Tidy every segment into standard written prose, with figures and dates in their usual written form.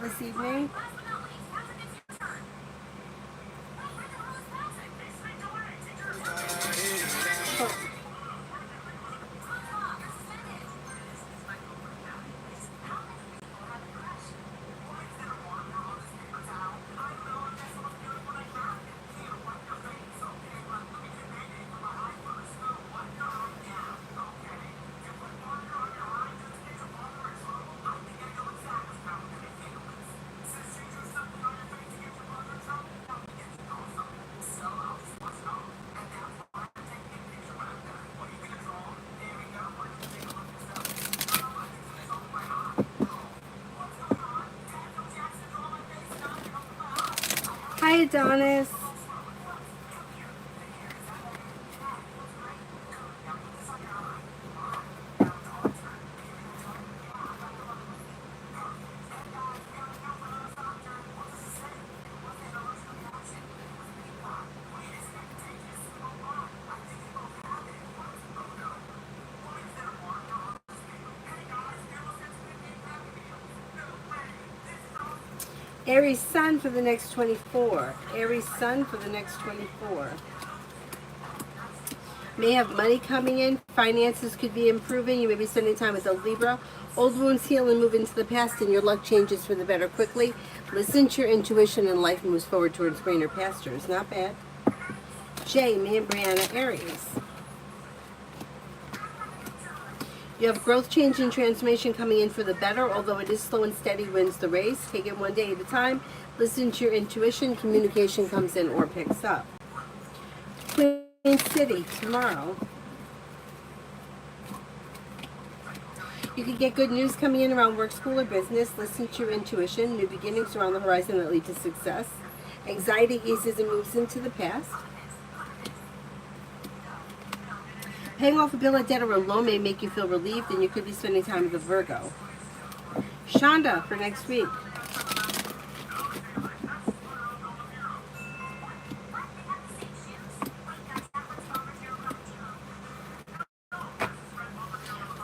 this evening? Hi, Adonis. Aries Sun for the next 24. Aries Sun for the next 24. May have money coming in. Finances could be improving. You may be spending time with a Libra. Old wounds heal and move into the past, and your luck changes for the better quickly. Listen to your intuition, and life moves forward towards greener pastures. Not bad. Jay, me and Brianna, Aries. You have growth, change, and transformation coming in for the better, although it is slow and steady wins the race. Take it one day at a time. Listen to your intuition. Communication comes in or picks up. Queen City, tomorrow. You could get good news coming in around work, school, or business. Listen to your intuition. New beginnings around the horizon that lead to success. Anxiety eases and moves into the past. Paying off a bill, a debt, or a loan may make you feel relieved, and you could be spending time with a Virgo. Shonda for next week.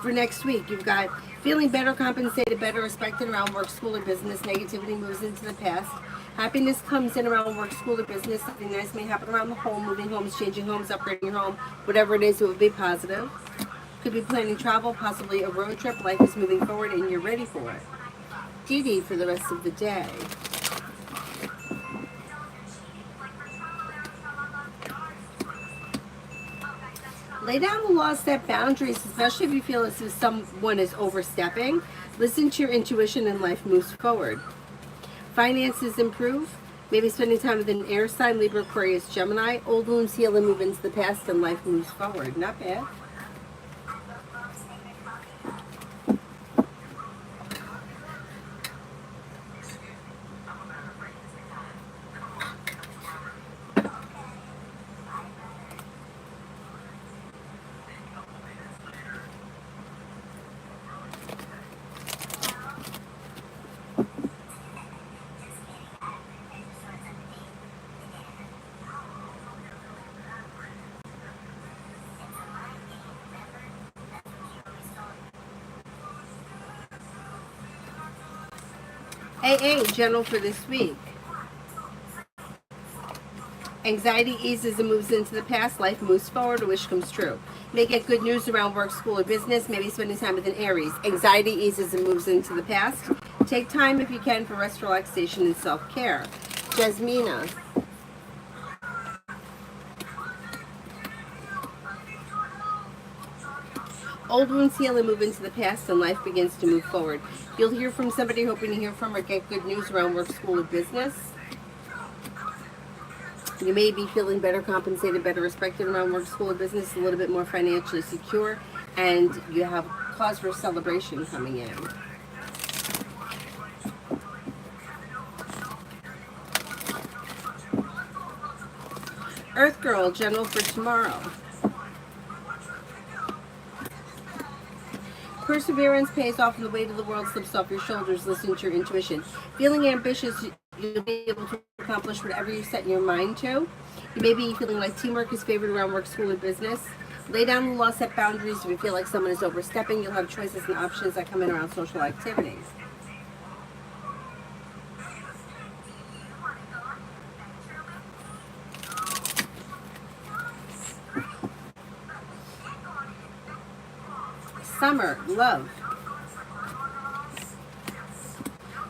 For next week, you've got feeling better, compensated, better respected around work, school, or business. Negativity moves into the past. Happiness comes in around work, school, or business. Something nice may happen around the home, moving homes, changing homes, upgrading your home. Whatever it is, it would be positive. Could be planning travel, possibly a road trip. Life is moving forward and you're ready for it. Dee Dee for the rest of the day. Lay down the law, set boundaries, especially if you feel as if someone is overstepping. Listen to your intuition and life moves forward. Finances improve. Maybe spending time with an air sign, Libra, Aquarius, Gemini. Old wounds heal and move into the past, and life moves forward. Not bad. AA, general for this week. Anxiety eases and moves into the past. Life moves forward. A wish comes true. May get good news around work, school, or business. Maybe spending time with an Aries. Anxiety eases and moves into the past. Take time if you can for rest, relaxation, and self-care. Jasmina. Old wounds heal and move into the past, and life begins to move forward. You'll hear from somebody you're hoping to hear from, or get good news around work, school, or business. You may be feeling better compensated, better respected around work, school, or business, a little bit more financially secure, and you have cause for celebration coming in. Earth Girl, general for tomorrow. Perseverance pays off and the weight of the world slips off your shoulders. Listen to your intuition. Feeling ambitious, you'll be able to accomplish whatever you set your mind to. You may be feeling like teamwork is favored around work, school, and business. Lay down the law, set boundaries. If you feel like someone is overstepping, you'll have choices and options that come in around social activities. Summer, love.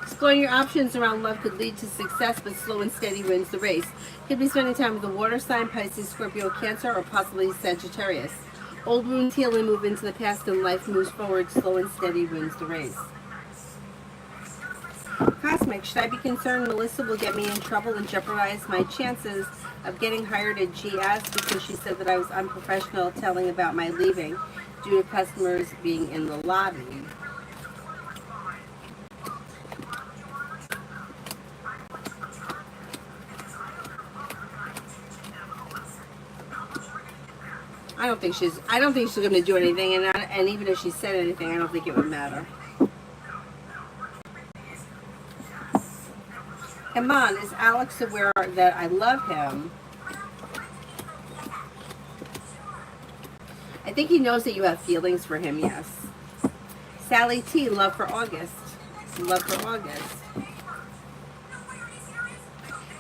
Exploring your options around love could lead to success, but slow and steady wins the race. Could be spending time with a water sign, Pisces, Scorpio, Cancer, or possibly Sagittarius. Old wounds heal and move into the past, and life moves forward. Slow and steady wins the race. Cosmic, should I be concerned Melissa will get me in trouble and jeopardize my chances of getting hired at GS because she said that I was unprofessional telling about my leaving due to customers being in the lobby? I don't think she's going to do anything, and even if she said anything, I don't think it would matter. Iman, is Alex aware that I love him? I think he knows that you have feelings for him, yes. Sally T, love for August. Love for August.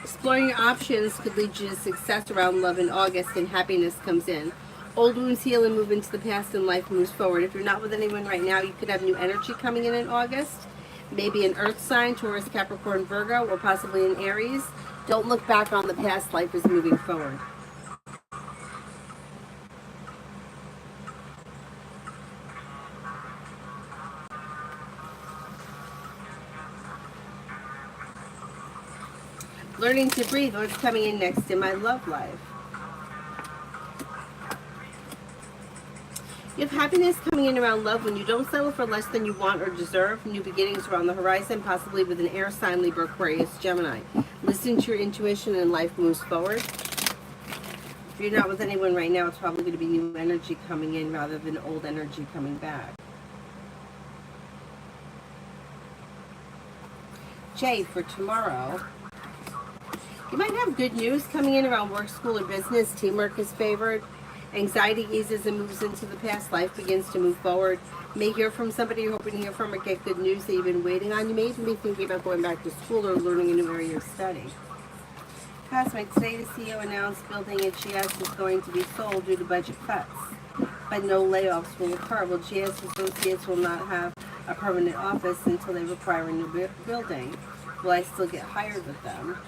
Exploring your options could lead you to success around love in August, and happiness comes in. Old wounds heal and move into the past, and life moves forward. If you're not with anyone right now, you could have new energy coming in August. Maybe an earth sign, Taurus, Capricorn, Virgo, or possibly an Aries. Don't look back on the past. Life is moving forward. Learning to breathe. What's coming in next in my love life? You have happiness coming in around love when you don't settle for less than you want or deserve. New beginnings around the horizon, possibly with an air sign, Libra, Aquarius, Gemini. Listen to your intuition and life moves forward. If you're not with anyone right now, it's probably going to be new energy coming in rather than old energy coming back. Jay, for tomorrow, you might have good news coming in around work, school, or business. Teamwork is favored. Anxiety eases and moves into the past. Life begins to move forward. You may hear from somebody you're hoping to hear from or get good news that you've been waiting on. You may even be thinking about going back to school or learning a new area of study. Cosmic, today the CEO announced building at GS is going to be sold due to budget cuts, but no layoffs will occur. Well, GS associates will not have a permanent office until they require a new building. Will I still get hired with them?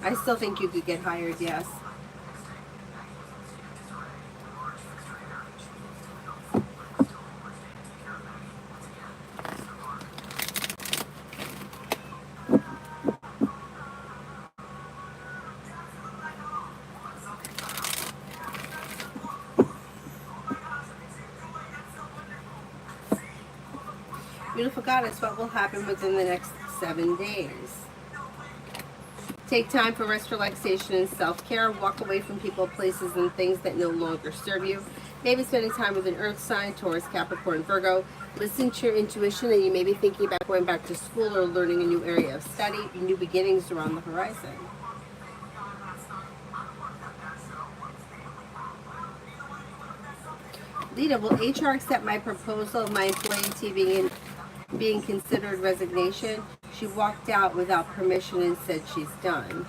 I still think you could get hired, yes. Beautiful Goddess, what will happen within the next 7 days? Take time for rest, relaxation, and self-care. Walk away from people, places, and things that no longer serve you. Maybe spending time with an earth sign, Taurus, Capricorn, Virgo. Listen to your intuition, and you may be thinking about going back to school or learning a new area of study. New beginnings are on the horizon. Lita, will HR accept my proposal of my employee being considered resignation? She walked out without permission and said she's done.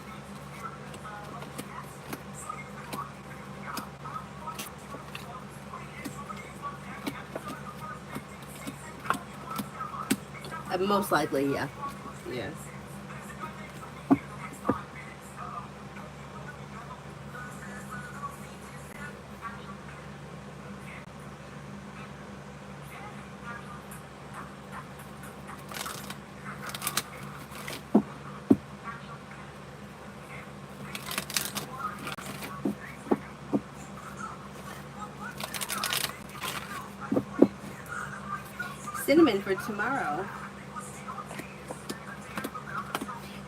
Most likely, yeah. Yes. Cinnamon for tomorrow.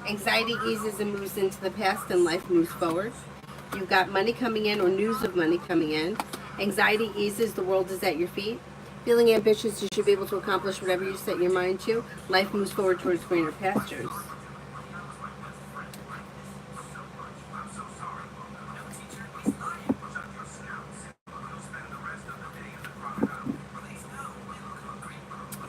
Anxiety eases and moves into the past, and life moves forward. You've got money coming in or news of money coming in. Anxiety eases, the world is at your feet. Feeling ambitious, you should be able to accomplish whatever you set your mind to. Life moves forward towards greener pastures.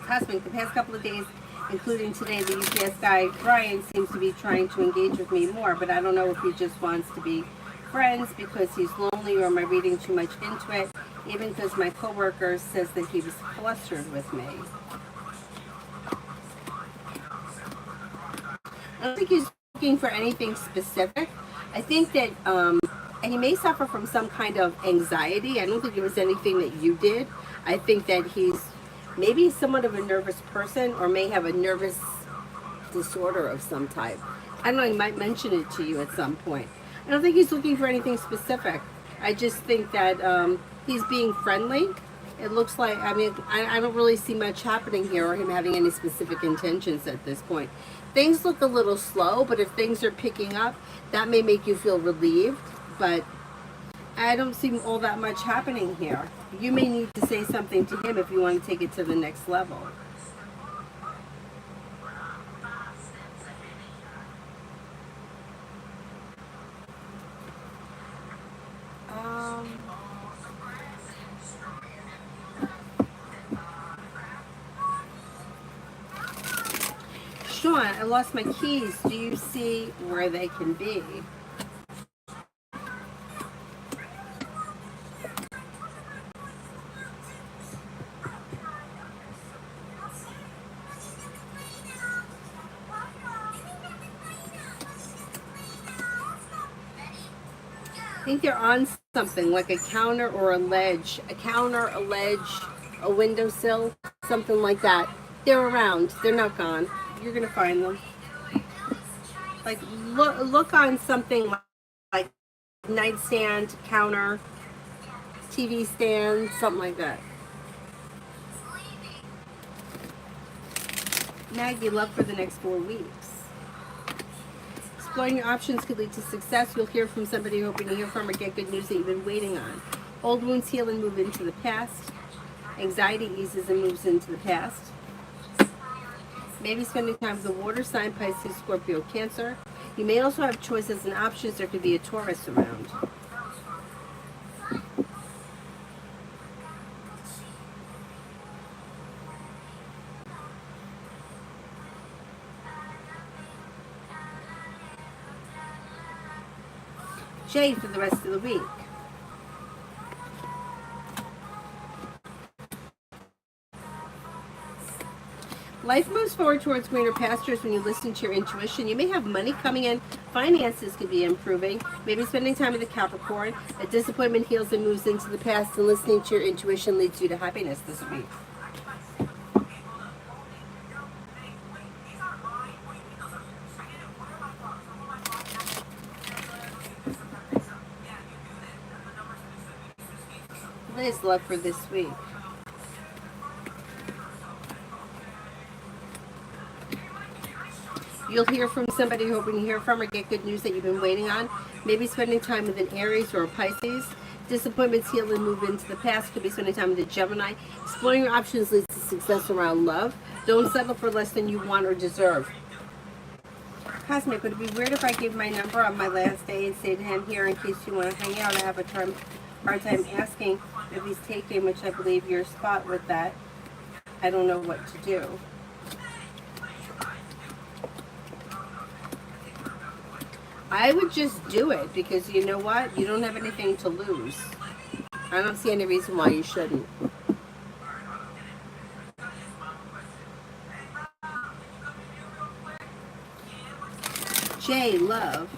Cosmic, the past couple of days including today. The UPS guy, Brian, seems to be trying to engage with me more, but I don't know if he just wants to be friends because he's lonely, or am I reading too much into it? Even because my coworker says that he was flustered with me. I don't think he's looking for anything specific. I think that, and he may suffer from some kind of anxiety. I don't think it was anything that you did. I think that he's maybe somewhat of a nervous person, or may have a nervous disorder of some type. I don't know, he might mention it to you at some point. I don't think he's looking for anything specific. I just think that he's being friendly. It looks like, I mean, I don't really see much happening here, or him having any specific intentions at this point. Things look a little slow, but if things are picking up, that may make you feel relieved, but I don't see all that much happening here. You may need to say something to him if you want to take it to the next level. Sean, I lost my keys. Do you see where they can be? I think they're on something like a counter or a ledge. A counter, a ledge, a windowsill, something like that. They're around. They're not gone. You're going to find them. Like, look on something like nightstand, counter, TV stand, something like that. Maggie, luck for the next 4 weeks. Exploring your options could lead to success. You'll hear from somebody you're hoping to hear from, or get good news that you've been waiting on. Old wounds heal and move into the past. Anxiety eases and moves into the past. Maybe spending time with the water sign, Pisces, Scorpio, Cancer. You may also have choices and options. There could be a Taurus around. Jay for the rest of the week. Life moves forward towards greener pastures when you listen to your intuition. You may have money coming in. Finances could be improving. Maybe spending time with a Capricorn. A disappointment heals and moves into the past, and listening to your intuition leads you to happiness this week. Liz, luck for this week. You'll hear from somebody you're hoping to hear from, or get good news that you've been waiting on. Maybe spending time with an Aries or a Pisces. Disappointments heal and move into the past. Could be spending time with a Gemini. Exploring your options leads to success around love. Don't settle for less than you want or deserve. Cosmic, would it be weird if I gave my number on my last day and say to him, here, in case you want to hang out? I have a hard time asking if he's taken, which I believe your spot with that. I don't know what to do. I would just do it, because you know what? You don't have anything to lose. I don't see any reason why you shouldn't. Jay, love.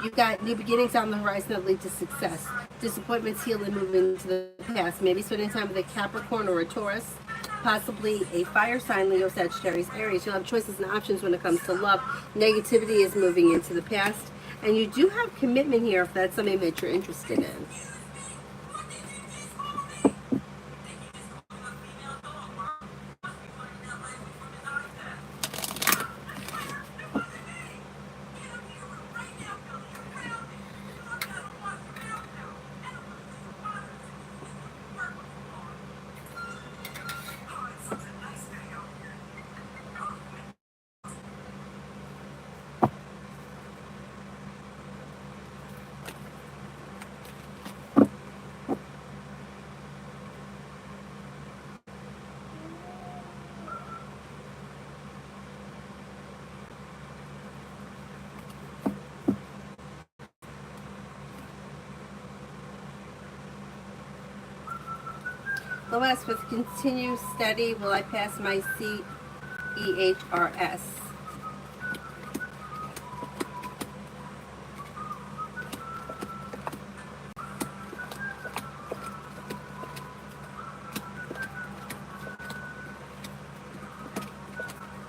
You've got new beginnings on the horizon that lead to success. Disappointments heal and move into the past. Maybe spending time with a Capricorn or a Taurus. Possibly a fire sign, Leo, Sagittarius, Aries. You'll have choices and options when it comes to love. Negativity is moving into the past. And you do have commitment here if that's something that you're interested in. Lois, with continued study, will I pass my CEHRS?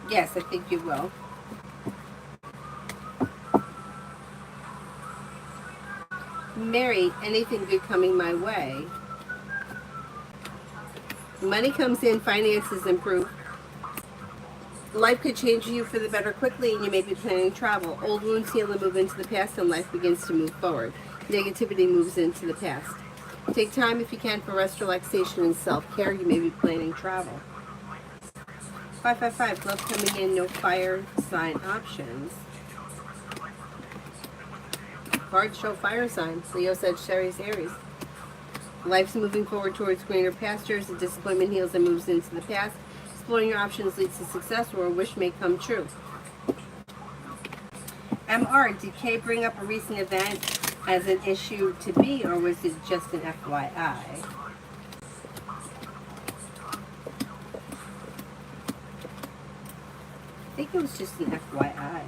Yes, I think you will. Mary, anything good coming my way? Money comes in, finances improve. Life could change you for the better quickly, and you may be planning travel. Old wounds heal and move into the past, and life begins to move forward. Negativity moves into the past. Take time if you can for rest, relaxation, and self-care. You may be planning travel. 555, love coming in, no fire sign options. Cards show fire signs. Leo, Sagittarius, Aries. Life's moving forward towards greener pastures. The disappointment heals and moves into the past. Exploring your options leads to success, or a wish may come true. MR, did Kay bring up a recent event as an issue to be, or was it just an FYI? I think it was just an FYI.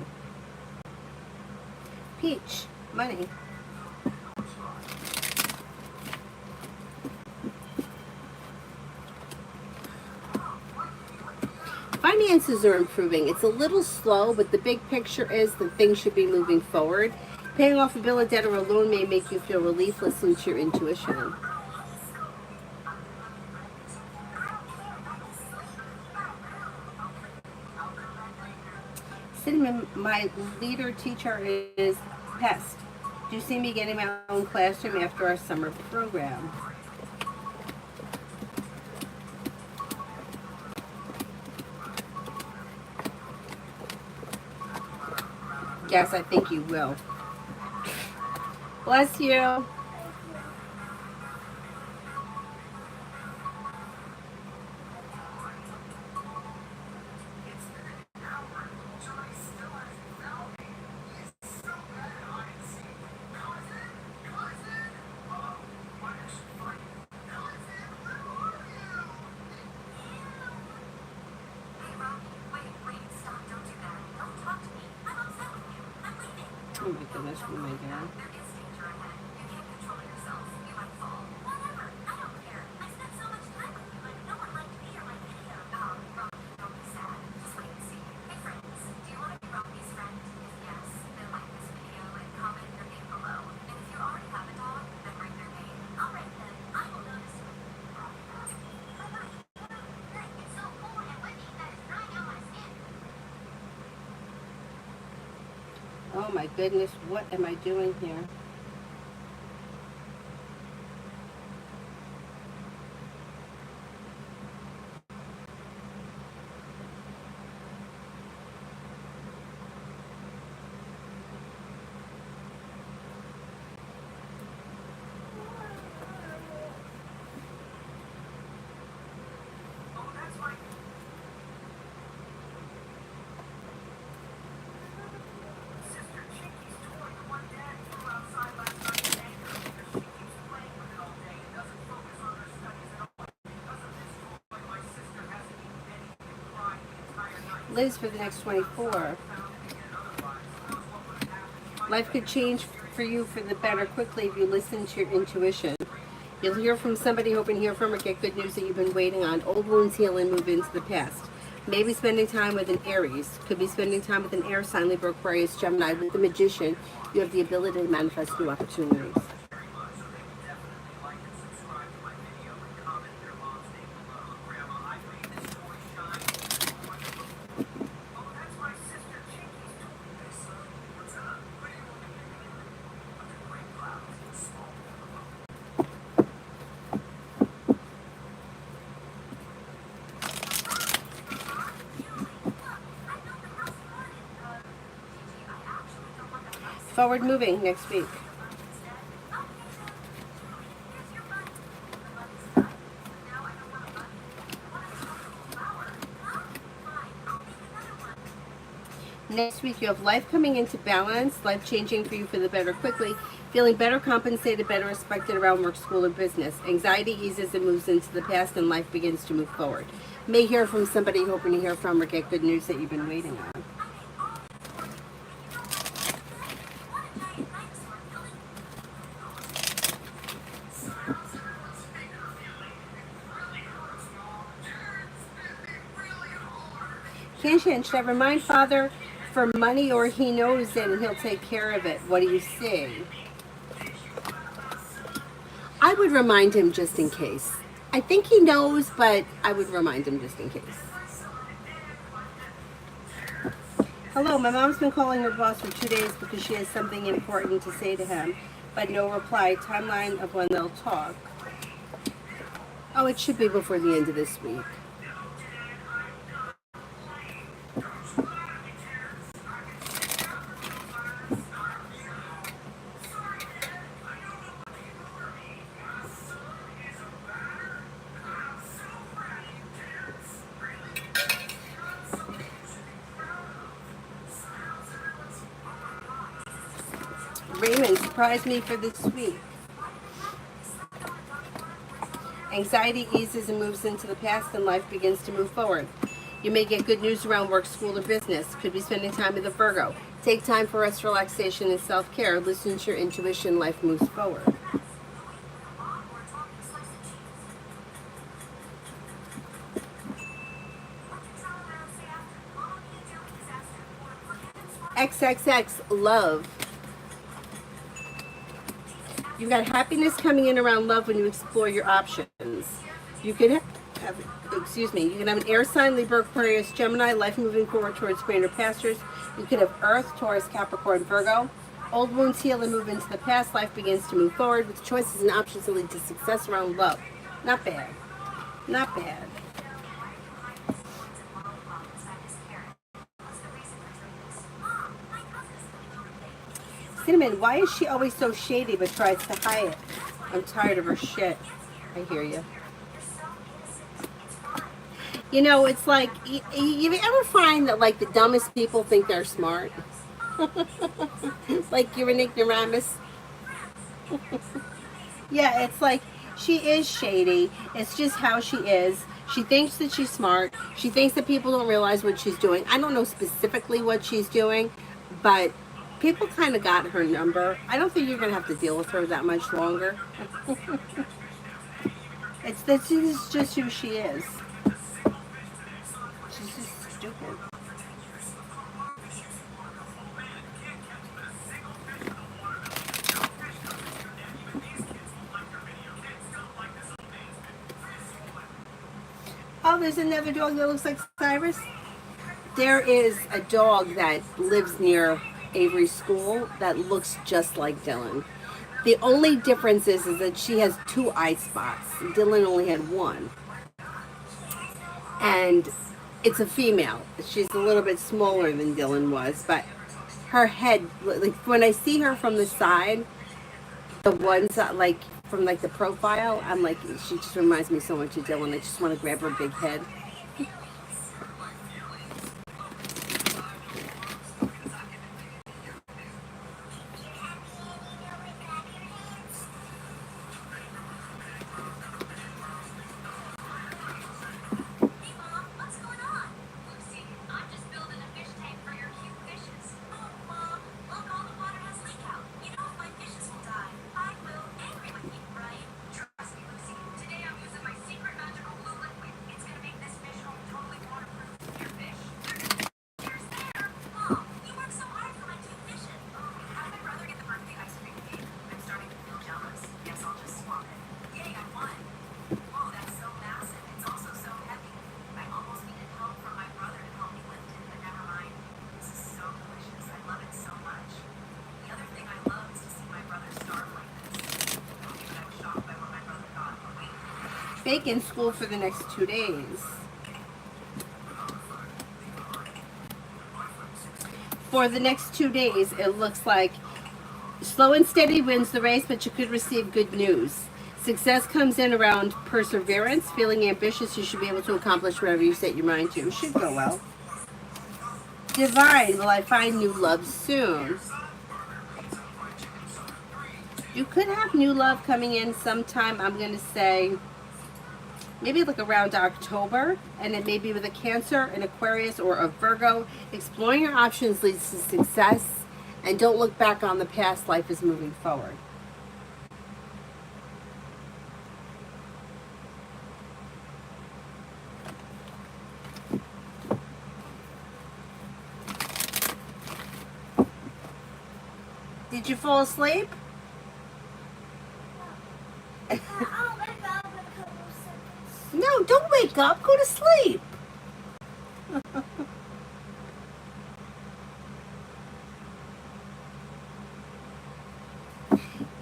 Peach, money. Finances are improving. It's a little slow, but the big picture is that things should be moving forward. Paying off a bill of debt or a loan may make you feel relief. Listen to your intuition. Cinnamon, my leader teacher is Pest. Do you see me getting my own classroom after our summer program? Yes, I think you will. Bless you. Oh my goodness, oh my God. Oh my goodness, what am I doing here? Liz, for the next 24. Life could change for you for the better quickly if you listen to your intuition. You'll hear from somebody, hoping to hear from, or get good news that you've been waiting on. Old wounds heal and move into the past. Maybe spending time with an Aries. Could be spending time with an air sign, Libra, Aquarius, Gemini. With the Magician, you have the ability to manifest new opportunities. Forward moving next week. Next week you have life coming into balance, life changing for you for the better quickly. Feeling better compensated, better respected around work, school, or business. Anxiety eases and moves into the past and life begins to move forward. May hear from somebody you're hoping to hear from or get good news that you've been waiting on. Canshan, should I remind Father for money or he knows it and he'll take care of it? What do you see? I would remind him just in case. I think he knows, but I would remind him just in case. Hello, my mom's been calling her boss for 2 days because she has something important to say to him, but no reply. Timeline of when they'll talk. Oh, it should be before the end of this week. Raymond, surprise me for this week. Anxiety eases and moves into the past and life begins to move forward. You may get good news around work, school, or business. Could be spending time with a Virgo. Take time for rest, relaxation, and self-care. Listen to your intuition. Life moves forward. XXX love. You've got happiness coming in around love when you explore your options. You could have, you can have an air sign, Libra, Aquarius, Gemini, life moving forward towards greener pastures. You could have Earth, Taurus, Capricorn, Virgo. Old wounds heal and move into the past. Life begins to move forward with choices and options that lead to success around love. Not bad. Not bad. Cinnamon, why is she always so shady but tries to hide it? I'm tired of her shit. I hear you. You know, it's like, you ever find that like the dumbest people think they're smart? Like you're an ignoramus. Yeah, it's like she is shady. It's just how she is. She thinks that she's smart. She thinks that people don't realize what she's doing. I don't know specifically what she's doing, but people kind of got her number. I don't think you're going to have to deal with her that much longer. This is just who she is. She's just stupid. Oh, there's another dog that looks like Cyrus. There is a dog that lives near Avery's school that looks just like Dylan. The only difference is that she has 2 eye spots. Dylan only had 1. And it's a female. She's a little bit smaller than Dylan was, but her head, like when I see her from the side, the ones that, like from like the profile, I'm like, she just reminds me so much of Dylan. I just want to grab her big head. In school for the next 2 days. For the next 2 days, it looks like slow and steady wins the race, but you could receive good news. Success comes in around perseverance, feeling ambitious. You should be able to accomplish whatever you set your mind to. It should go well. Divine, will I find new love soon? You could have new love coming in sometime, I'm going to say, maybe like around October, and it may be with a Cancer, an Aquarius, or a Virgo. Exploring your options leads to success, and don't look back on the past. Life is moving forward. Did you fall asleep? No, don't wake up. Go to sleep.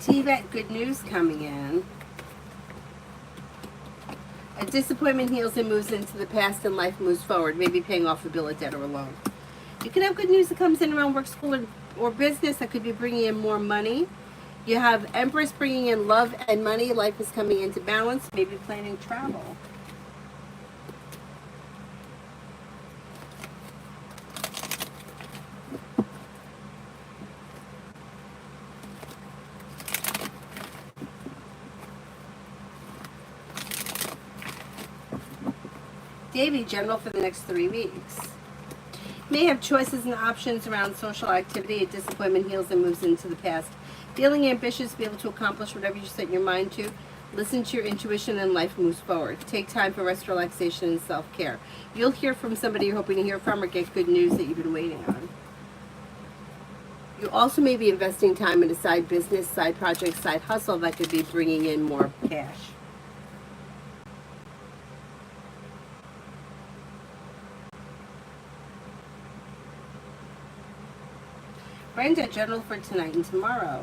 T-Vet, good news coming in. A disappointment heals and moves into the past, and life moves forward. Maybe paying off a bill, a debt, or a loan. You can have good news that comes in around work, school, or business that could be bringing in more money. You have Empress bringing in love and money. Life is coming into balance. Maybe planning travel. Davy, general for the next 3 weeks. May have choices and options around social activity. A disappointment heals and moves into the past. Feeling ambitious, be able to accomplish whatever you set your mind to. Listen to your intuition and life moves forward. Take time for rest, relaxation, and self-care. You'll hear from somebody you're hoping to hear from, or get good news that you've been waiting on. You also may be investing time in a side business, side project, side hustle that could be bringing in more cash. Brenda, general for tonight and tomorrow.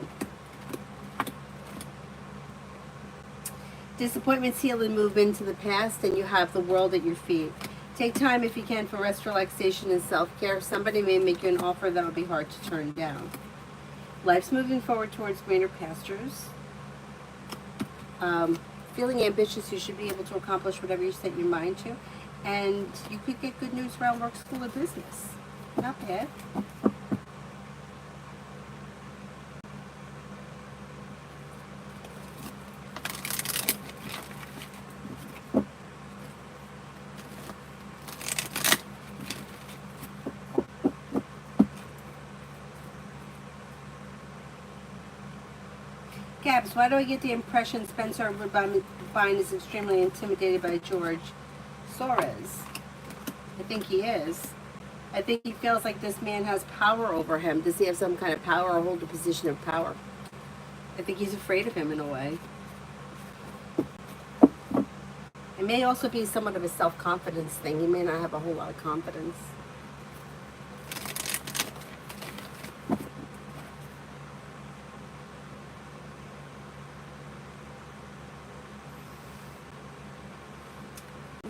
Disappointments heal and move into the past, and you have the world at your feet. Take time if you can for rest, relaxation, and self-care. Somebody may make you an offer that will be hard to turn down. Life's moving forward towards greener pastures. Feeling ambitious, you should be able to accomplish whatever you set your mind to. And you could get good news around work, school, or business. Not bad. Gabs, why do I get the impression Spencer Woodbine is extremely intimidated by George Soros? I think he is. I think he feels like this man has power over him. Does he have some kind of power or hold a position of power? I think he's afraid of him in a way. It may also be somewhat of a self-confidence thing. He may not have a whole lot of confidence.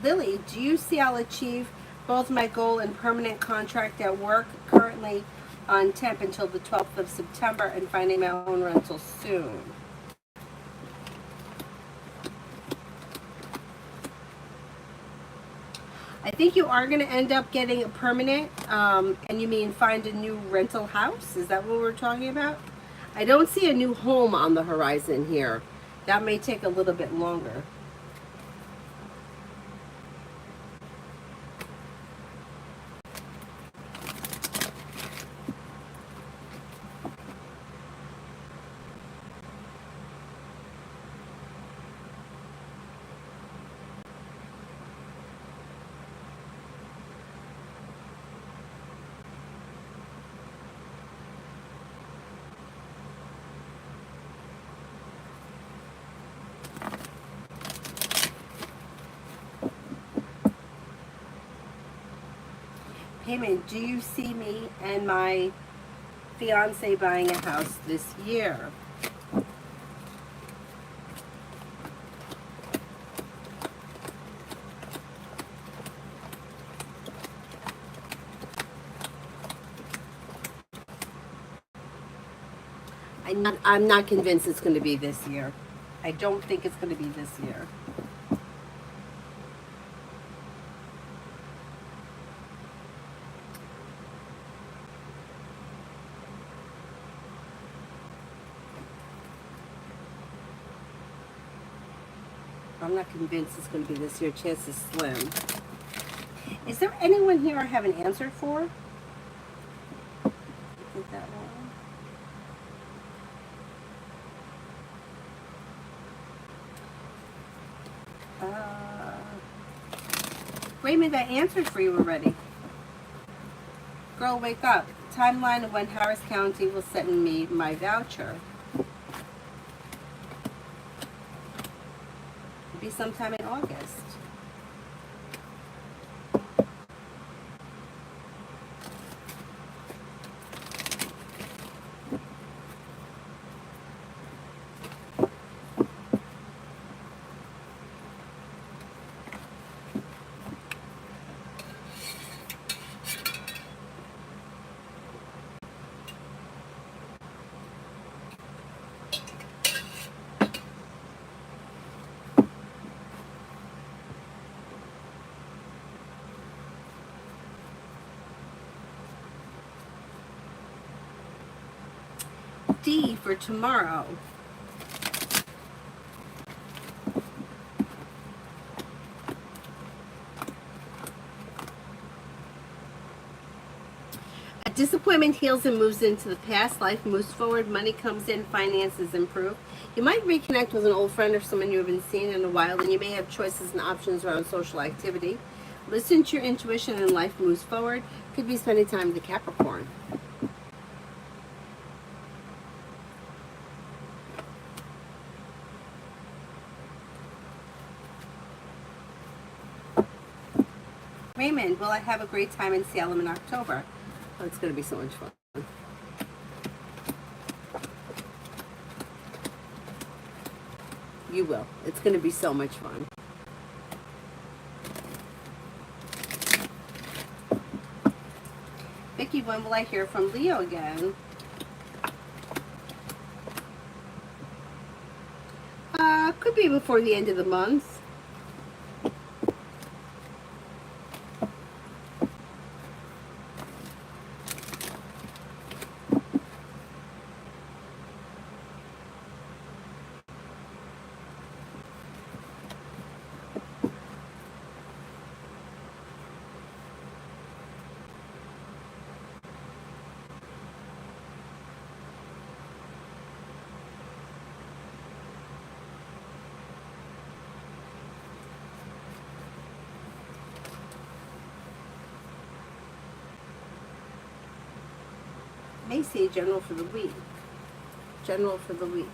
Lily, do you see I'll achieve both my goal and permanent contract at work, currently on temp until the 12th of September, and finding my own rental soon? I think you are going to end up getting a permanent, and you mean find a new rental house? Is that what we're talking about? I don't see a new home on the horizon here. That may take a little bit longer. Payment, do you see me and my fiance buying a house this year? I'm not convinced it's going to be this year. I don't think it's going to be this year. I'm not convinced it's going to be this year. Chance is slim. Is there anyone here I haven't answered for? I think that one. Raymond, I answered for you already. Girl, wake up. Timeline of when Harris County will send me my voucher. It'll be sometime in August. D for tomorrow. A disappointment heals and moves into the past. Life moves forward. Money comes in. Finances improve. You might reconnect with an old friend or someone you haven't seen in a while, and you may have choices and options around social activity. Listen to your intuition and life moves forward. Could be spending time with the Capricorn. Raymond, will I have a great time in Salem in October? Oh, it's going to be so much fun. You will. It's going to be so much fun. Vicky, when will I hear from Leo again? Could be before the end of the month. May say general for the week. General for the week.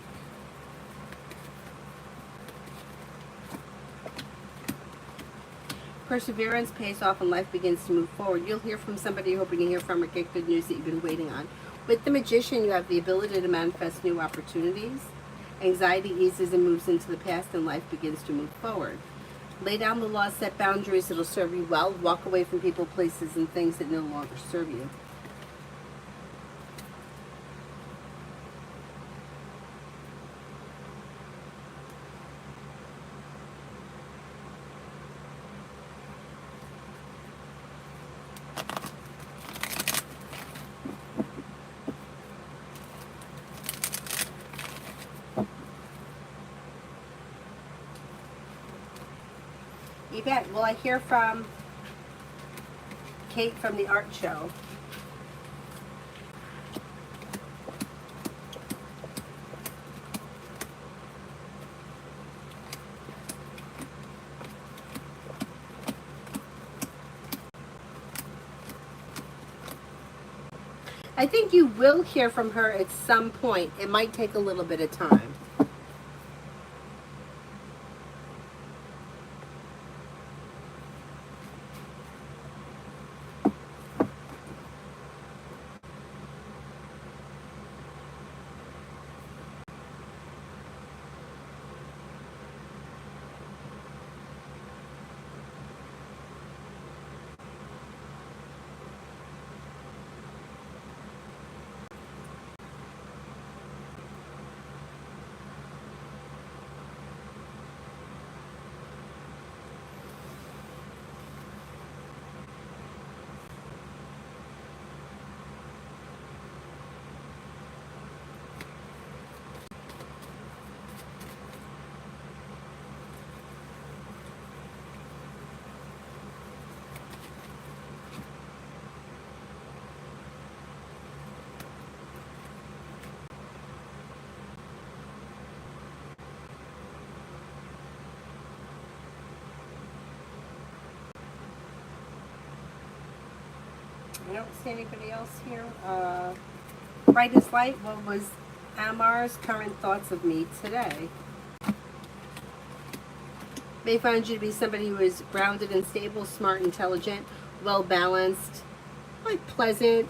Perseverance pays off and life begins to move forward. You'll hear from somebody you're hoping to hear from or get good news that you've been waiting on. With the Magician, you have the ability to manifest new opportunities. Anxiety eases and moves into the past and life begins to move forward. Lay down the law, set boundaries that'll serve you well. Walk away from people, places, and things that no longer serve you. Yvette, will I hear from Kate from the art show? I think you will hear from her at some point. It might take a little bit of time. I don't see anybody else here. Brightest light, what was Amar's current thoughts of me today? They find you to be somebody who is grounded and stable, smart, intelligent, well balanced, like pleasant,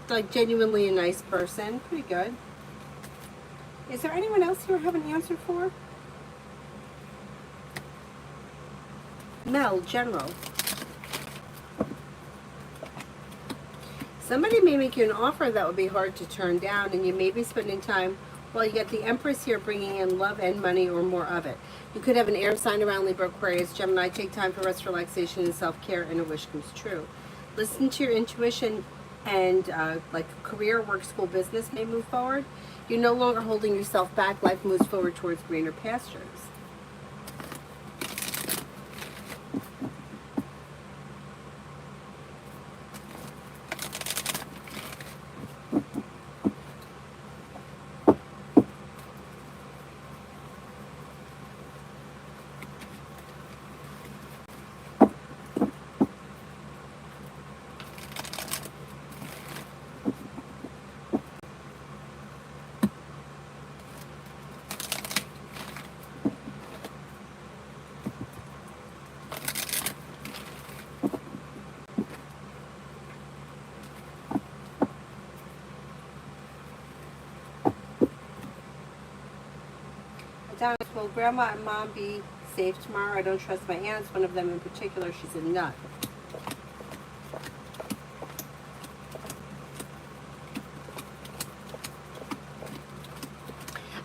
like genuinely a nice person. Pretty good. Is there anyone else you haven't answered for? Mel, general. Somebody may make you an offer that would be hard to turn down, and you may be spending time. Well, you get the Empress here bringing in love and money or more of it. You could have an air sign around Libra, Aquarius, Gemini. Take time for rest, relaxation, and self-care, and a wish comes true. Listen to your intuition, and like career, work, school, business may move forward. You're no longer holding yourself back. Life moves forward towards greener pastures. Will Grandma and Mom be safe tomorrow? I don't trust my aunts. One of them in particular, she's a nut.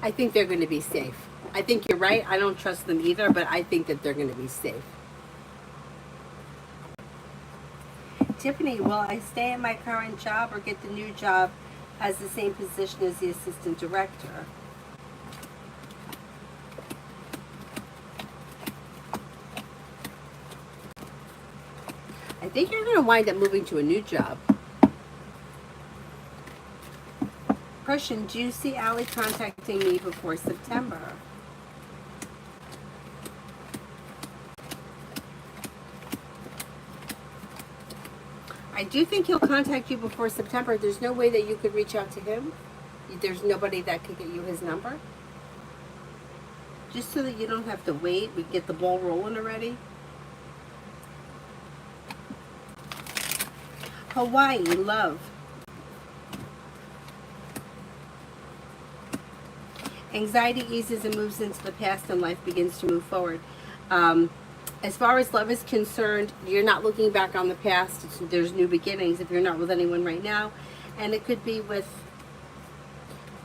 I think they're going to be safe. I think you're right. I don't trust them either, but I think that they're going to be safe. Tiffany, will I stay at my current job or get the new job as the same position as the assistant director? I think you're going to wind up moving to a new job. Question, do you see Allie contacting me before September? I do think he'll contact you before September. There's no way that you could reach out to him. There's nobody that could get you his number. Just so that you don't have to wait. We get the ball rolling already. Hawaii, love. Anxiety eases and moves into the past and life begins to move forward. As far as love is concerned, you're not looking back on the past. There's new beginnings if you're not with anyone right now. And it could be with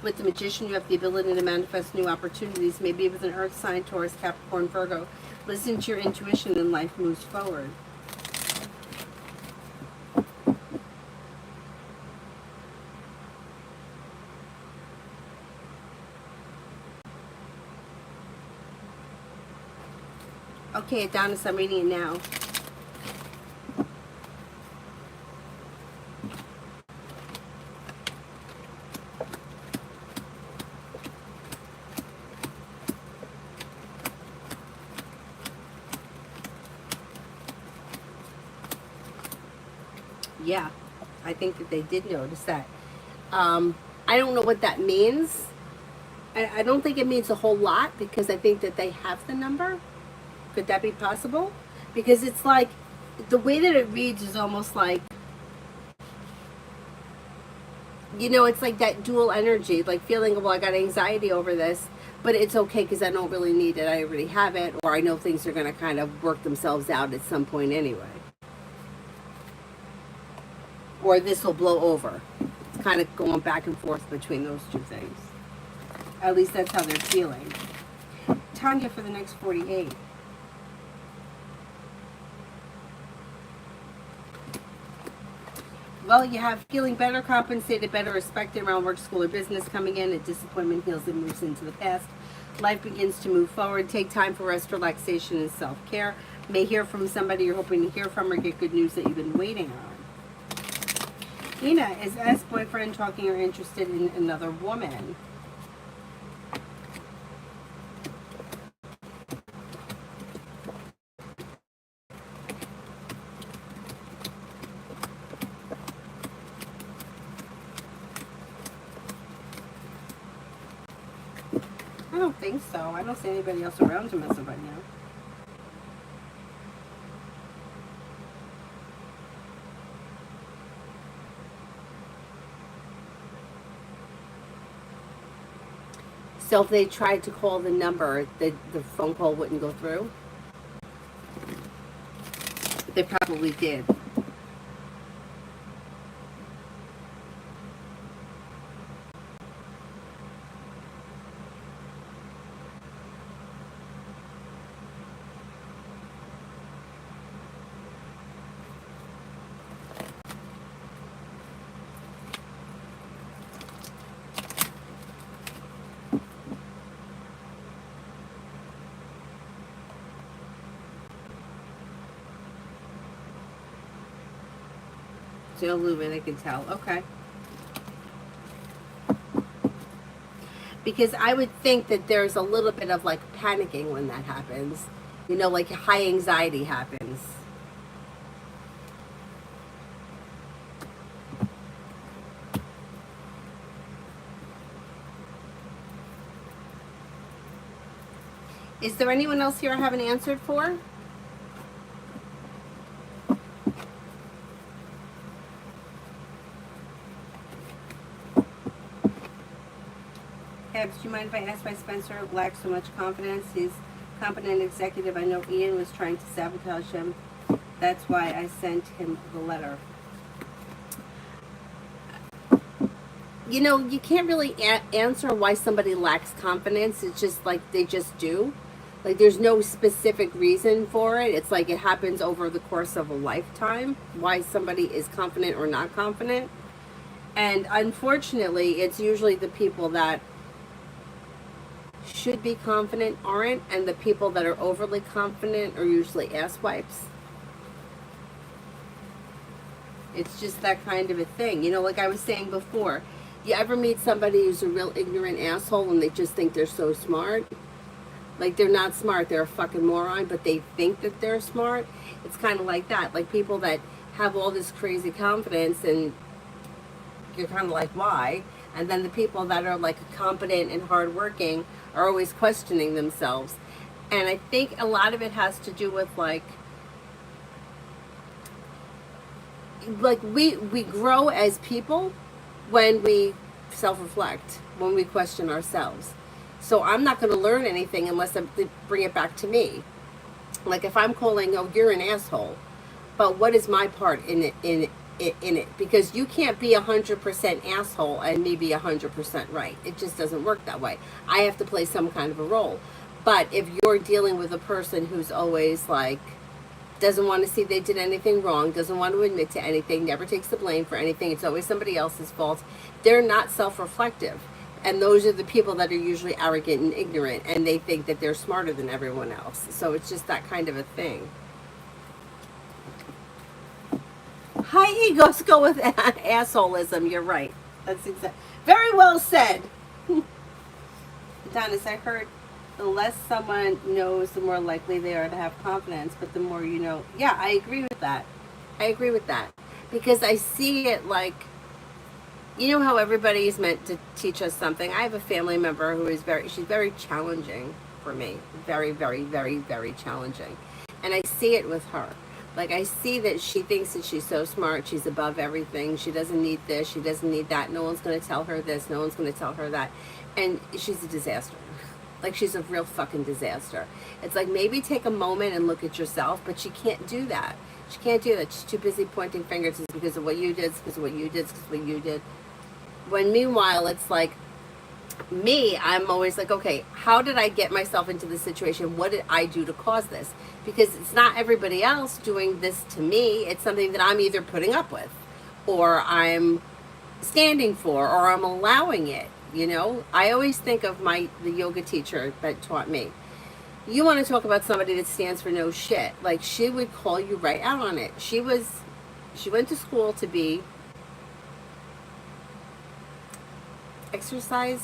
the Magician. You have the ability to manifest new opportunities. Maybe with an Earth sign, Taurus, Capricorn, Virgo. Listen to your intuition and life moves forward. Okay, Adonis, I'm reading it now. Yeah, I think that they did notice that. I don't know what that means. I don't think it means a whole lot because I think that they have the number. Could that be possible? Because it's like, the way that it reads is almost like, you know, it's like that dual energy, like feeling, well, I got anxiety over this, but it's okay because I don't really need it. I already have it, or I know things are going to kind of work themselves out at some point anyway. Or this will blow over. It's kind of going back and forth between those two things. At least that's how they're feeling. Tanya for the next 48. Well, you have feeling better, compensated, better, respected around work, school, or business coming in. A disappointment heals and moves into the past. Life begins to move forward. Take time for rest, relaxation, and self-care. May hear from somebody you're hoping to hear from or get good news that you've been waiting on. Ina, is ex-boyfriend talking or interested in another woman? I don't think so. I don't see anybody else around him as of right now. So if they tried to call the number, the phone call wouldn't go through? They probably did. Jill Lubin, I can tell. Okay. Because I would think that there's a little bit of like panicking when that happens. You know, like high anxiety happens. Is there anyone else here I haven't answered for? Hebs, do you mind if I ask why Spencer lacks so much confidence? He's a competent executive. I know Ian was trying to sabotage him. That's why I sent him the letter. You know, you can't really answer why somebody lacks confidence. It's just like they just do. Like there's no specific reason for it. It's like it happens over the course of a lifetime, why somebody is confident or not confident. And unfortunately, it's usually the people that should be confident aren't, and the people that are overly confident are usually asswipes. It's just that kind of a thing. You know, like I was saying before, you ever meet somebody who's a real ignorant asshole and they just think they're so smart? Like they're not smart, they're a fucking moron, but they think that they're smart. It's kind of like that. Like people that have all this crazy confidence and you're kind of like, why? And then the people that are like competent and hardworking are always questioning themselves. And I think a lot of it has to do with like we grow as people when we self-reflect, when we question ourselves. So I'm not going to learn anything unless I bring it back to me. Like if I'm calling, oh, you're an asshole, but what is my part in it? Because you can't be 100% asshole and me be 100% right. It just doesn't work that way. I have to play some kind of a role. But if you're dealing with a person who's always like, doesn't want to see they did anything wrong, doesn't want to admit to anything, never takes the blame for anything, it's always somebody else's fault, they're not self-reflective. And those are the people that are usually arrogant and ignorant, and they think that they're smarter than everyone else. So it's just that kind of a thing. High egos go with assholism. You're right. That's exactly. Very well said. Adonis, I heard the less someone knows, the more likely they are to have confidence, but the more you know. Yeah, I agree with that. I agree with that. Because I see it like, you know how everybody is meant to teach us something. I have a family member who is she's very challenging for me. Very, very, very, very challenging. And I see it with her. Like I see that she thinks that she's so smart, she's above everything, she doesn't need this, she doesn't need that, no one's going to tell her this, no one's going to tell her that. And she's a disaster. Like she's a real fucking disaster. It's like maybe take a moment and look at yourself, but she can't do that. She can't do that. She's too busy pointing fingers. It's because of what you did, it's because of what you did, it's because of what you did. When meanwhile, it's like, me, I'm always like, okay, how did I get myself into this situation? What did I do to cause this? Because it's not everybody else doing this to me. It's something that I'm either putting up with or I'm standing for or I'm allowing it, you know? I always think of the yoga teacher that taught me. You want to talk about somebody that stands for no shit. Like she would call you right out on it. She went to school to be exercise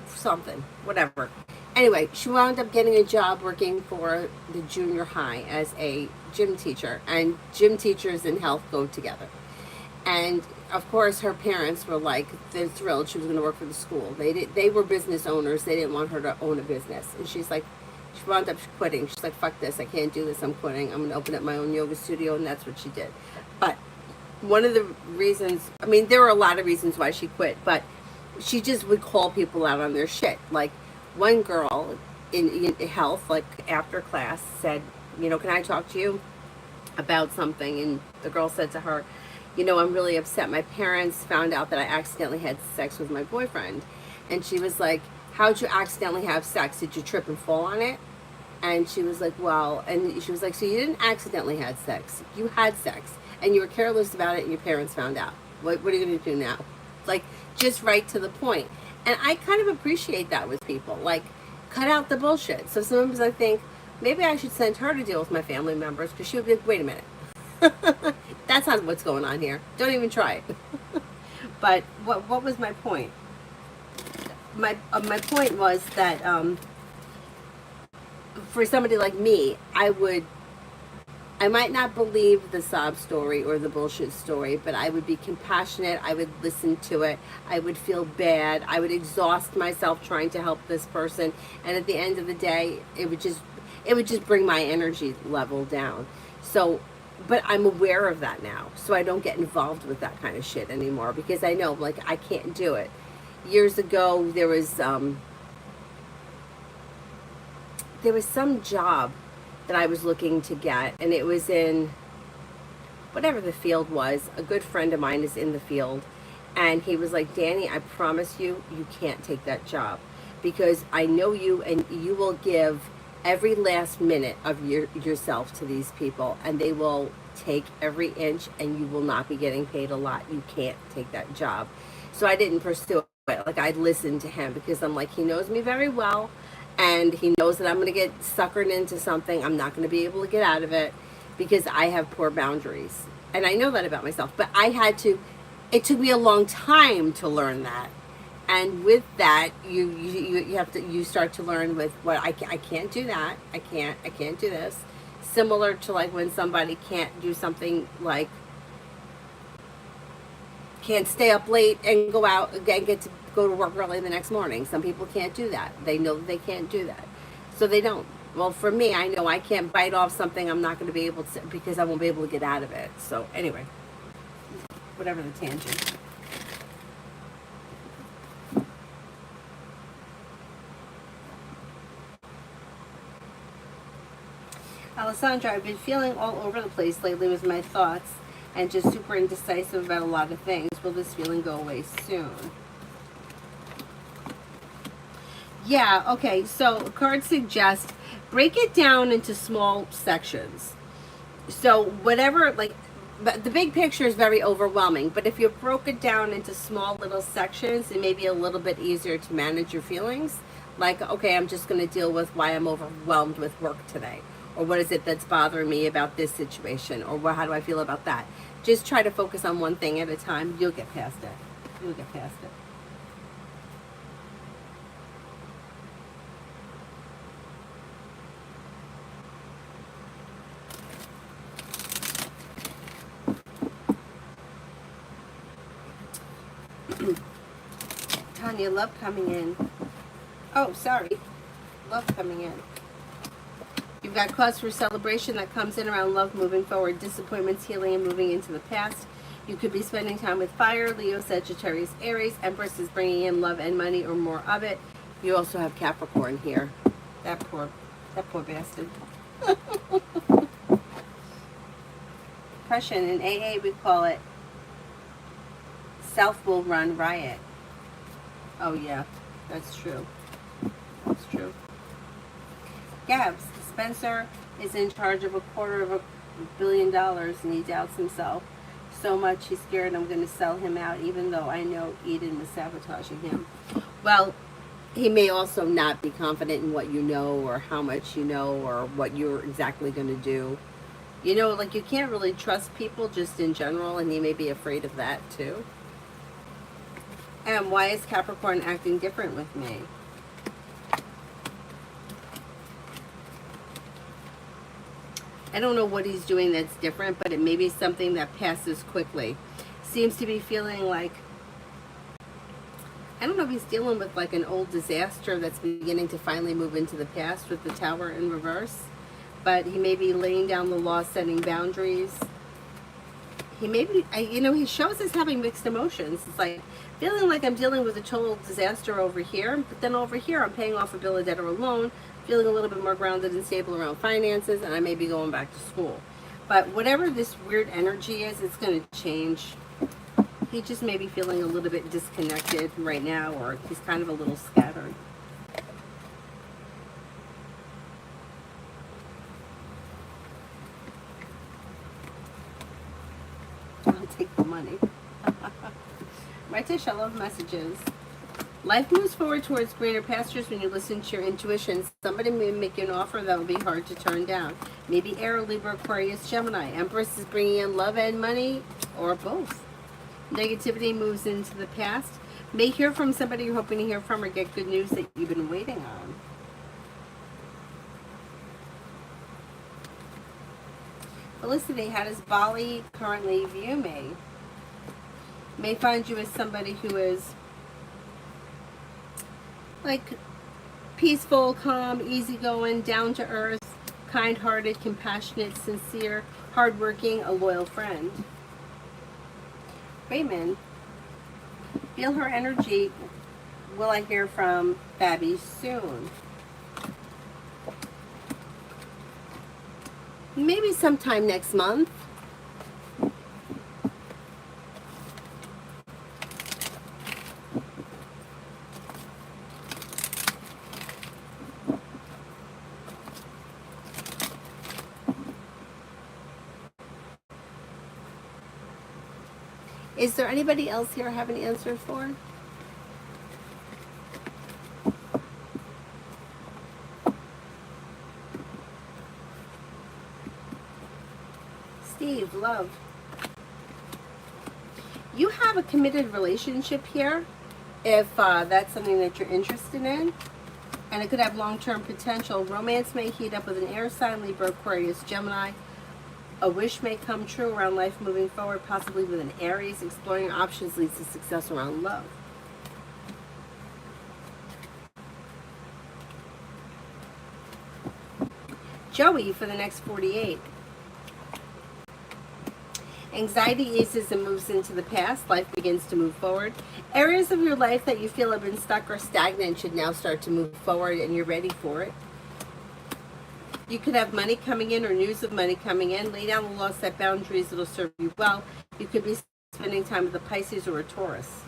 something, whatever. Anyway, she wound up getting a job working for the junior high as a gym teacher, and gym teachers and health go together. And of course, her parents were like, they're thrilled she was going to work for the school. They were business owners. They didn't want her to own a business. And she's like, she wound up quitting. She's like, fuck this. I can't do this. I'm quitting. I'm going to open up my own yoga studio. And that's what she did. But one of the reasons, I mean, there were a lot of reasons why she quit, but she just would call people out on their shit. Like one girl in health, like after class, said, you know, can I talk to you about something? And the girl said to her, you know, I'm really upset. My parents found out that I accidentally had sex with my boyfriend. And she was like, how'd you accidentally have sex? Did you trip and fall on it? And she was like, well, and she was like, so you didn't accidentally have sex. You had sex. And you were careless about it and your parents found out. What are you going to do now? Like, just right to the point. And I kind of appreciate that with people. Like, cut out the bullshit. So sometimes I think, maybe I should send her to deal with my family members, because she would be like, wait a minute. That's not what's going on here. Don't even try it. But what was my point? My point was that for somebody like me, I might not believe the sob story or the bullshit story, but I would be compassionate. I would listen to it. I would feel bad. I would exhaust myself trying to help this person. And at the end of the day, it would just bring my energy level down. So, but I'm aware of that now. So I don't get involved with that kind of shit anymore, because I know, like, I can't do it. Years ago, there was some job that I was looking to get, and it was in whatever the field was. A good friend of mine is in the field, and he was like, Danny, I promise you, you can't take that job, because I know you, and you will give every last minute of yourself to these people, and they will take every inch, and you will not be getting paid a lot. You can't take that job. So I didn't pursue it. Like, I listened to him, because I'm like, he knows me very well, and he knows that I'm going to get suckered into something. I'm not going to be able to get out of it, because I have poor boundaries. And I know that about myself, but it took me a long time to learn that. And with that, you start to learn with what I can't do that. I can't do this. Similar to like when somebody can't do something, like can't stay up late and go out and get to go to work early the next morning. Some people can't do that. They know that they can't do that, so they don't. Well, for me, I know I can't bite off something I'm not going to be able to, because I won't be able to get out of it. So anyway, whatever the tangent. Alessandra, I've been feeling all over the place lately with my thoughts, and just super indecisive about a lot of things. Will this feeling go away soon? Yeah, okay, so cards suggest break it down into small sections. So whatever, like, the big picture is very overwhelming, but if you broke it down into small little sections, it may be a little bit easier to manage your feelings. Like, okay, I'm just going to deal with why I'm overwhelmed with work today. Or what is it that's bothering me about this situation? Or how do I feel about that? Just try to focus on one thing at a time. You'll get past it. You'll get past it. Tanya, love coming in. Oh, sorry. Love coming in. You've got cause for celebration that comes in around love moving forward, disappointments, healing, and moving into the past. You could be spending time with fire, Leo, Sagittarius, Aries. Empress is bringing in love and money, or more of it. You also have Capricorn here. That poor bastard. Depression. In AA, we call it South will run riot. Oh, yeah. That's true. That's true. Gabs. Spencer is in charge of $250 million, and he doubts himself so much he's scared I'm going to sell him out, even though I know Eden is sabotaging him. Well, he may also not be confident in what you know, or how much you know, or what you're exactly going to do. You know, like, you can't really trust people just in general, and he may be afraid of that too. And why is Capricorn acting different with me? I don't know what he's doing that's different, but it may be something that passes quickly. seems to be feeling like, I don't know if he's dealing with like an old disaster that's beginning to finally move into the past with the Tower in reverse. But he may be laying down the law, setting boundaries. He may be, he shows us having mixed emotions. It's like feeling like I'm dealing with a total disaster over here, but then over here I'm paying off a bill, a debt, or a loan, feeling a little bit more grounded and stable around finances, and I may be going back to school. But whatever this weird energy is, it's going to change. He just may be feeling a little bit disconnected right now, or he's kind of a little scattered. I'll take the money. Right, Tish, I love messages. Life moves forward towards greener pastures when you listen to your intuition. Somebody may make you an offer that will be hard to turn down. Maybe Air, Libra, Aquarius, Gemini. Empress is bringing in love and money, or both. Negativity moves into the past. May hear from somebody you're hoping to hear from, or get good news that you've been waiting on. Felicity, how does Bali currently view me? May find you as somebody who is like peaceful, calm, easygoing, down to earth, kind-hearted, compassionate, sincere, hardworking, a loyal friend. Raymond, feel her energy. Will I hear from Babby soon? Maybe sometime next month. Is there anybody else here I have an answer for? Steve, love. You have a committed relationship here, if that's something that you're interested in, and it could have long-term potential. Romance may heat up with an air sign, Libra, Aquarius, Gemini. A wish may come true around life moving forward, possibly with an Aries. Exploring options leads to success around love. Joey, for the next 48. Anxiety eases and moves into the past. Life begins to move forward. Areas of your life that you feel have been stuck or stagnant should now start to move forward, and you're ready for it. You could have money coming in or news of money coming in. Lay down the law, set boundaries. It'll serve you well. You could be spending time with a Pisces or a Taurus.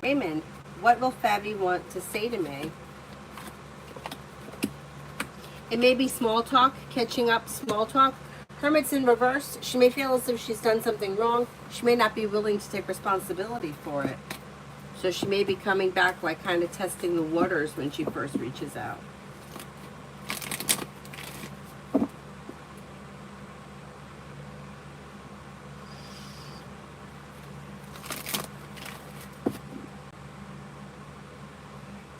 Raymond, what will Fabi want to say to me? It may be small talk, catching up, small talk. Hermit's in reverse. She may feel as if she's done something wrong. She may not be willing to take responsibility for it. So she may be coming back, like kind of testing the waters when she first reaches out.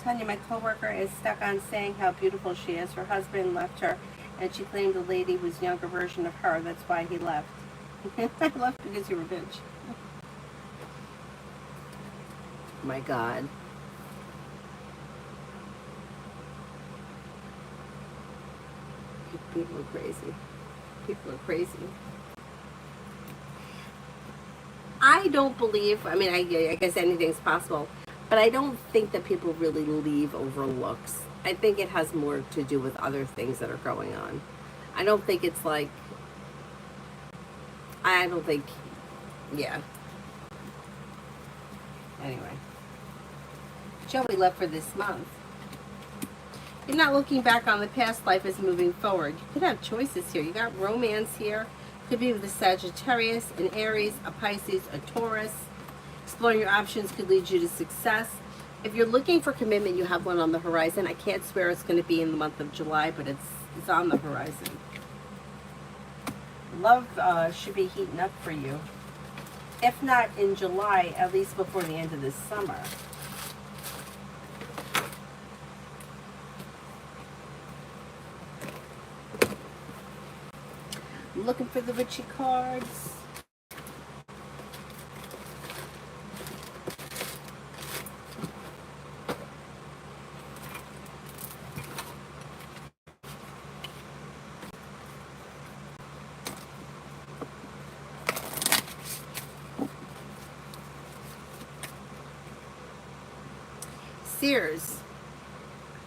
Tanya, my coworker is stuck on saying how beautiful she is. Her husband left her, and she claimed the lady was a younger version of her. That's why he left. I left because you're a bitch. My God. People are crazy. People are crazy. I don't believe, I mean, I guess anything's possible, but I don't think that people really leave over looks. I think it has more to do with other things that are going on. I don't think it's like, yeah. Anyway. Joey left for this month. You're not looking back on the past. Life is moving forward. You could have choices here. You got romance here. Could be with a Sagittarius, an Aries, a Pisces, a Taurus. Exploring your options could lead you to success. If you're looking for commitment, you have one on the horizon. I can't swear it's going to be in the month of July, but it's on the horizon. Love should be heating up for you. If not in July, at least before the end of this summer. I'm looking for the witchy cards. Sears,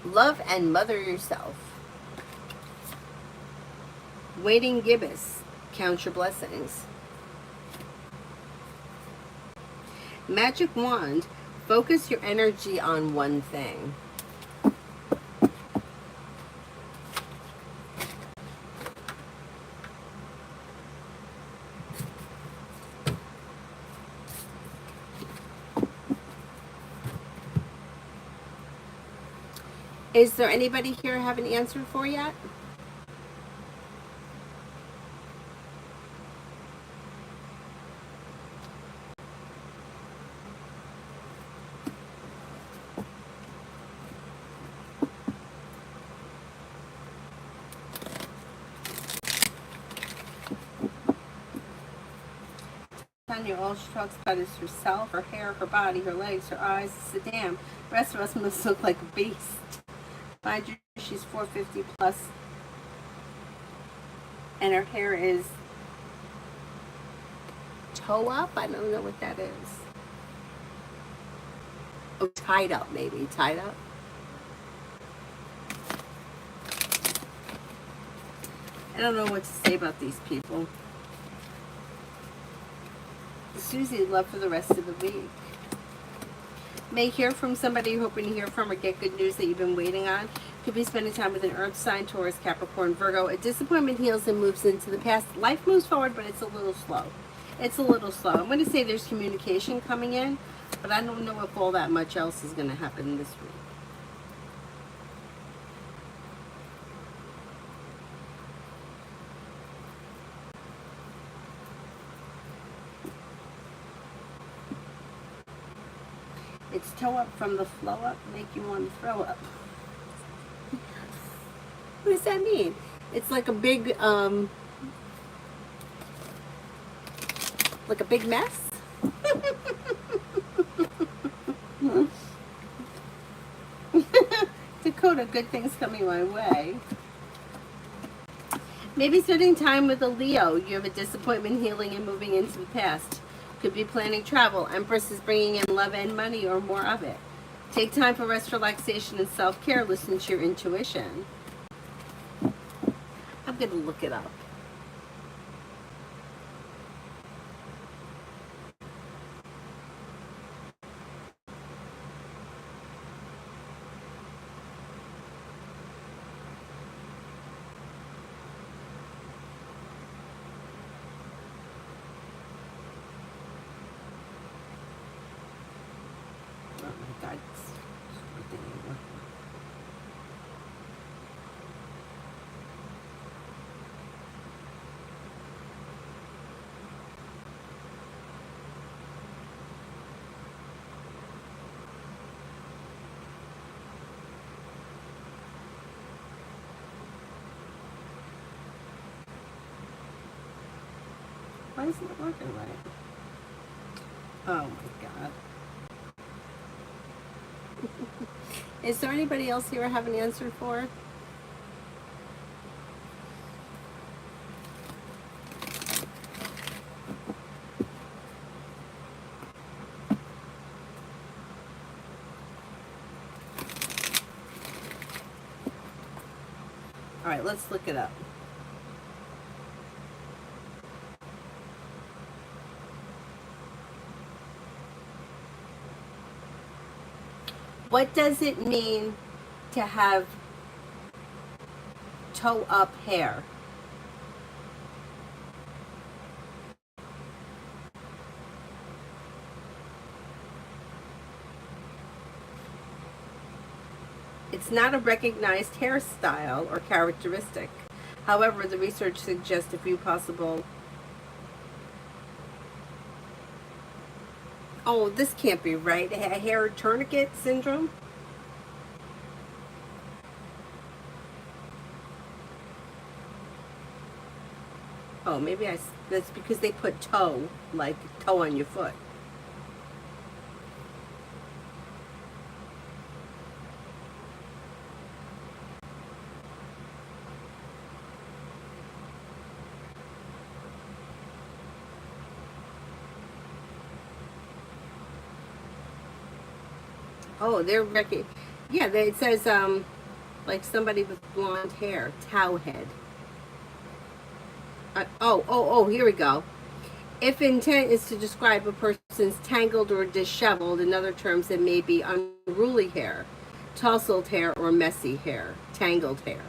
love and mother yourself. Waiting gibbous, count your blessings. Magic wand, focus your energy on one thing. Is there anybody here I haven't answered for yet? Tanya, all she talks about is herself, her hair, her body, her legs, her eyes. It's a damn. The rest of us must look like a beast. Mind you, she's 450 plus, and her hair is toe up. I don't know what that is. Oh, tied up, maybe. Tied up. I don't know what to say about these people. Susie, love for the rest of the week. May hear from somebody you're hoping to hear from or get good news that you've been waiting on. Could be spending time with an earth sign, Taurus, Capricorn, Virgo. A disappointment heals and moves into the past. Life moves forward, but it's a little slow. It's a little slow. I'm going to say there's communication coming in, but I don't know if all that much else is going to happen this week. It's toe up from the flow up, make you want to throw up. What does that mean? It's like a big, mess. Dakota, good things coming my way. Maybe spending time with a Leo. You have a disappointment healing and moving into the past. Could be planning travel. Empress is bringing in love and money or more of it. Take time for rest, relaxation, and self-care. Listen to your intuition. I'm going to look it up. Why isn't it working right? Oh my God. Is there anybody else here I have an answer for? All right, let's look it up. What does it mean to have toe up hair? It's not a recognized hairstyle or characteristic. However, the research suggests a few possible... Oh, this can't be right. A hair tourniquet syndrome? Oh, maybe that's because they put toe, like toe on your foot. Oh, yeah, it says like somebody with blonde hair, towel head. Here we go. If intent is to describe a person's tangled or disheveled, in other terms, it may be unruly hair, tousled hair, or messy hair, tangled hair,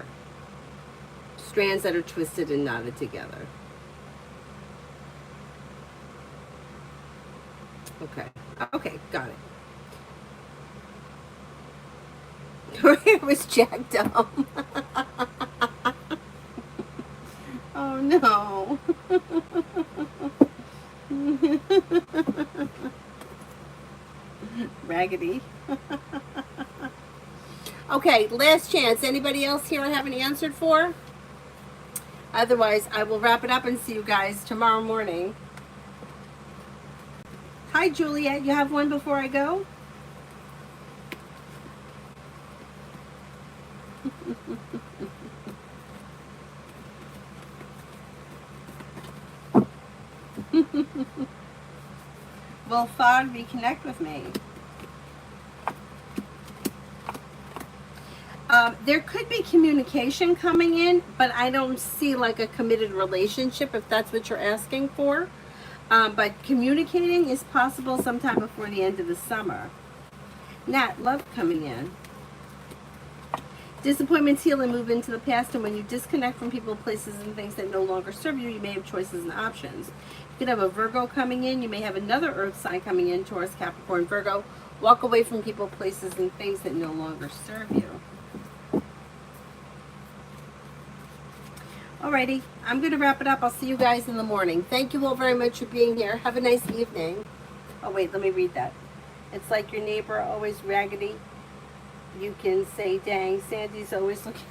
strands that are twisted and knotted together. Okay. Okay, got it. Her hair was jacked up. Oh no. Raggedy. Okay, last chance. Anybody else here I haven't answered for? Otherwise, I will wrap it up and see you guys tomorrow morning. Hi, Juliet. You have one before I go? Will Fod reconnect with me? There could be communication coming in, but I don't see like a committed relationship if that's what you're asking for. But communicating is possible sometime before the end of the summer. Nat, love coming in. Disappointments heal and move into the past, and when you disconnect from people, places, and things that no longer serve you, you may have choices and options. You could have a Virgo coming in. You may have another Earth sign coming in, Taurus, Capricorn, Virgo. Walk away from people, places, and things that no longer serve you. Alrighty, I'm going to wrap it up. I'll see you guys in the morning. Thank you all very much for being here. Have a nice evening. Oh, wait, let me read that. It's like your neighbor, always raggedy. You can say, dang, Sandy's always looking.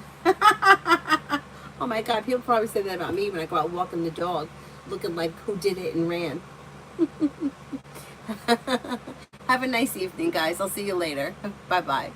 Oh my God, people probably say that about me when I go out walking the dog, looking like who did it and ran. Have a nice evening, guys. I'll see you later. Bye-bye.